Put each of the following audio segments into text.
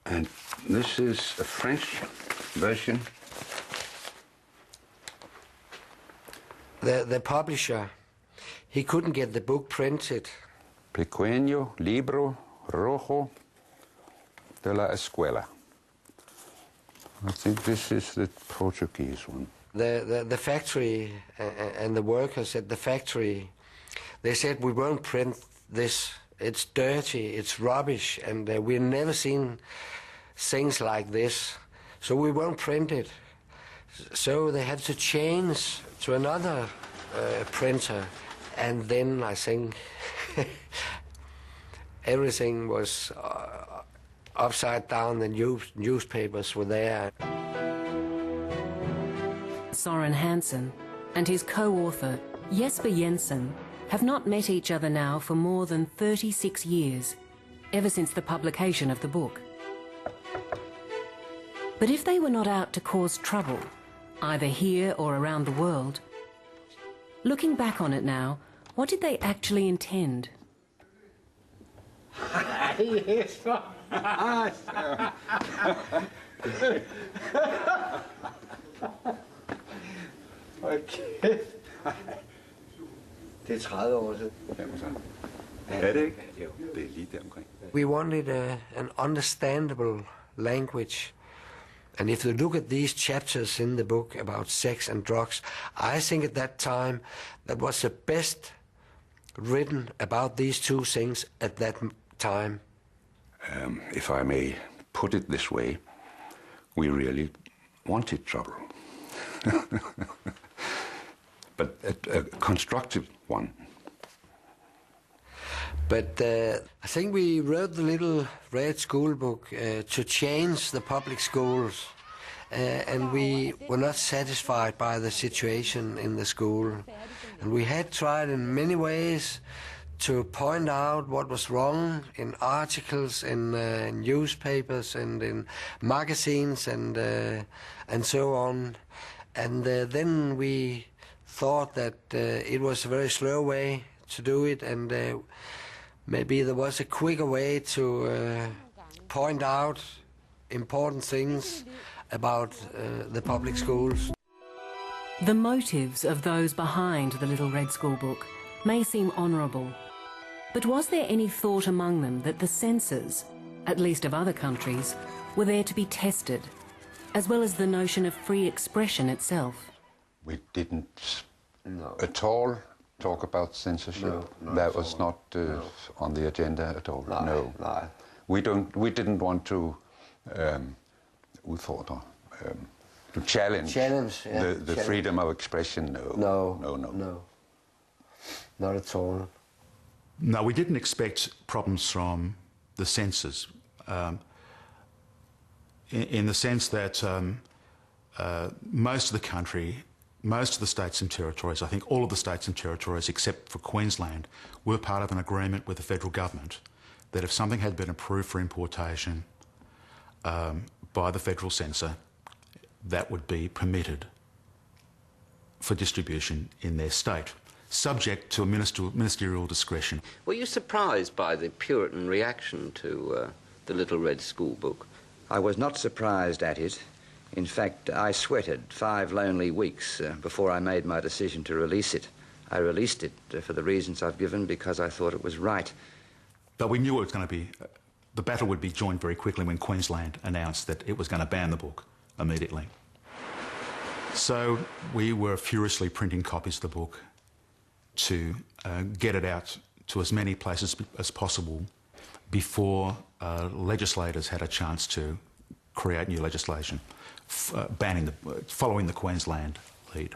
And this is a French version. The publisher, he couldn't get the book printed. Pequeño libro rojo de la escuela. I think this is the Portuguese one. The factory and the workers at the factory, they said, we won't print this. It's dirty, it's rubbish, and we've never seen things like this, so we won't print it. So they had to change to another printer, and then I think everything was upside down. The newspapers were there. Søren Hansen and his co-author Jesper Jensen have not met each other now for more than 36 years, ever since the publication of the book. But if they were not out to cause trouble, either here or around the world, looking back on it now, what did they actually intend? Det 30 år siden. Er det ikke? Jo, det er lige der omkring. We wanted an understandable language. And if you look at these chapters in the book about sex and drugs, I think at that time that was the best written about these two things at that time. If I may put it this way, we really wanted trouble. But a constructive one. But I think we wrote the Little Red Schoolbook to change the public schools, and we were not satisfied by the situation in the school. And we had tried in many ways to point out what was wrong in articles, in newspapers and in magazines and so on. And then we thought that it was a very slow way to do it, and maybe there was a quicker way to point out important things about the public schools. The motives of those behind the Little Red Schoolbook may seem honourable, but was there any thought among them that the censors, at least of other countries, were there to be tested, as well as the notion of free expression itself? We didn't at all talk about censorship. No, that was not on the agenda at all. No. We didn't want to to challenge yeah, the freedom of expression. No, not at all. No, we didn't expect problems from the censors, in the sense that most of the country, most of the states and territories, I think all of the states and territories except for Queensland, were part of an agreement with the federal government that if something had been approved for importation by the federal censor, that would be permitted for distribution in their state, subject to a ministerial discretion. Were you surprised by the Puritan reaction to the Little Red Schoolbook? I was not surprised at it. In fact, I sweated 5 lonely weeks before I made my decision to release it. I released it for the reasons I've given, because I thought it was right. But we knew it was going to be, the battle would be joined very quickly when Queensland announced that it was going to ban the book immediately. So we were furiously printing copies of the book to get it out to as many places as possible before legislators had a chance to create new legislation following the Queensland lead.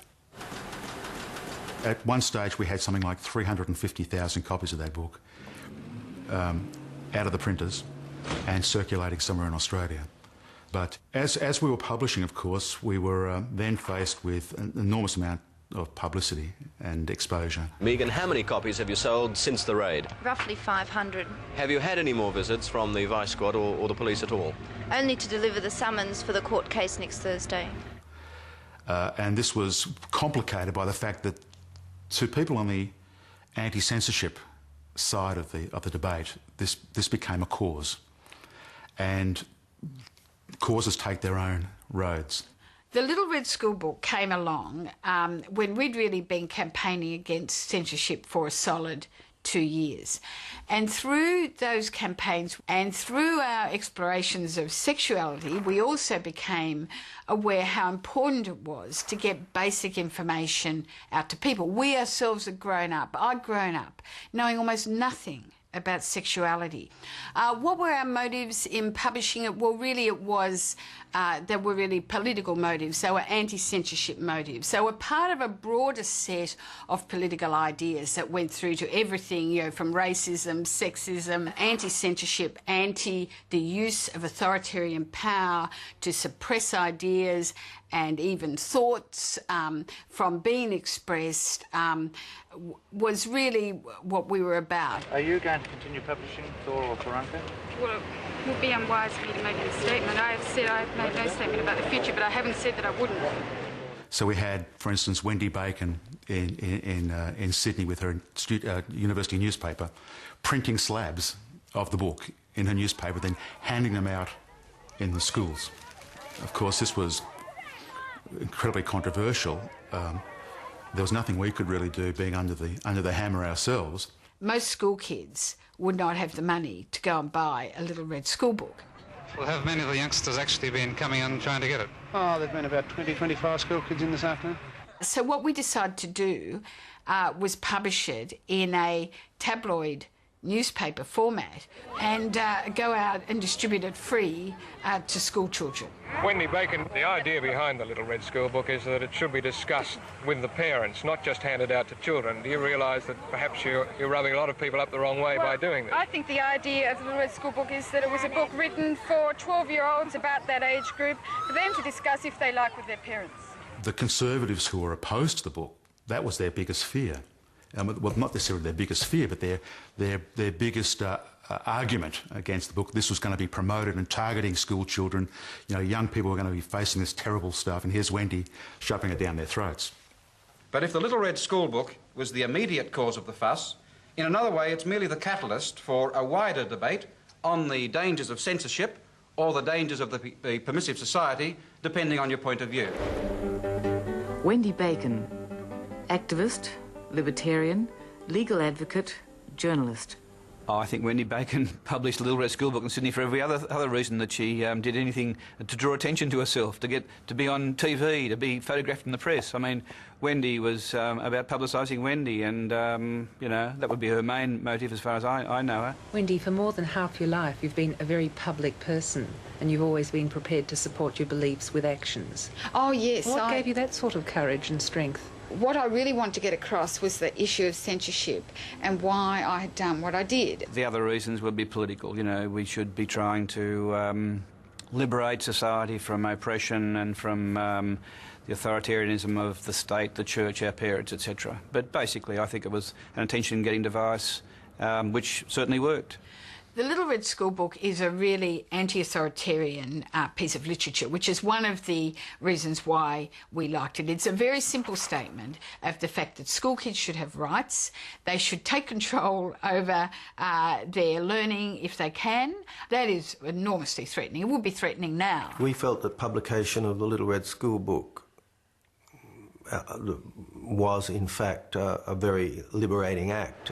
At one stage we had something like 350,000 copies of that book out of the printers and circulating somewhere in Australia. But as we were publishing, of course, we were then faced with an enormous amount of publicity and exposure. Megan, how many copies have you sold since the raid? Roughly 500. Have you had any more visits from the Vice Squad or the police at all? Only to deliver the summons for the court case next Thursday. And this was complicated by the fact that to people on the anti-censorship side of the debate, this became a cause. And causes take their own roads. The Little Red Schoolbook came along when we'd really been campaigning against censorship for a solid 2 years. And through those campaigns and through our explorations of sexuality, we also became aware how important it was to get basic information out to people. We ourselves had grown up, I'd grown up, knowing almost nothing about sexuality. What were our motives in publishing it? Well, really it was, there were really political motives. They were anti-censorship motives. They were part of a broader set of political ideas that went through to everything, you know, from racism, sexism, anti-censorship, anti the use of authoritarian power to suppress ideas and even thoughts from being expressed, was really what we were about. Are you going to continue publishing Thor or Barunka? Well, it would be unwise for me to make any statement. I have said I've made no statement about the future, but I haven't said that I wouldn't. So we had, for instance, Wendy Bacon in Sydney with her university newspaper, printing slabs of the book in her newspaper, then handing them out in the schools. Of course, this was incredibly controversial. There was nothing we could really do, being under the hammer ourselves. Most school kids would not have the money to go and buy a Little Red Schoolbook. Well, have many of the youngsters actually been coming on trying to get it? Oh, there've been about 20, 25 school kids in this afternoon. So what we decided to do was publish it in a tabloid newspaper format and go out and distribute it free to school children. Wendy Bacon, the idea behind the Little Red Schoolbook is that it should be discussed with the parents, not just handed out to children. Do you realise that perhaps you're rubbing a lot of people up the wrong way by doing this? I think the idea of the Little Red Schoolbook is that it was a book written for 12-year-olds about that age group, for them to discuss if they like with their parents. The Conservatives who were opposed to the book, that was their biggest fear. Well, not necessarily their biggest fear, but their biggest argument against the book. This was going to be promoted and targeting school children. You know, young people were going to be facing this terrible stuff, and here's Wendy shoving it down their throats. But if the Little Red Schoolbook was the immediate cause of the fuss, in another way it's merely the catalyst for a wider debate on the dangers of censorship or the dangers of the permissive society, depending on your point of view. Wendy Bacon, activist, libertarian, legal advocate, journalist. Oh, I think Wendy Bacon published Little Red Schoolbook in Sydney for every other reason that she did anything to draw attention to herself, to be on TV, to be photographed in the press. I mean, Wendy was about publicising Wendy, and you know, that would be her main motive as far as I know her. Wendy, for more than half your life, you've been a very public person, and you've always been prepared to support your beliefs with actions. Oh yes. What gave you that sort of courage and strength? What I really wanted to get across was the issue of censorship and why I had done what I did. The other reasons would be political. You know, we should be trying to liberate society from oppression and from the authoritarianism of the state, the church, our parents, etc. But basically, I think it was an attention-getting device, which certainly worked. The Little Red Schoolbook is a really anti-authoritarian piece of literature, which is one of the reasons why we liked it. It's a very simple statement of the fact that school kids should have rights. They should take control over their learning if they can. That is enormously threatening. It would be threatening now. We felt that publication of the Little Red Schoolbook was, in fact, a very liberating act.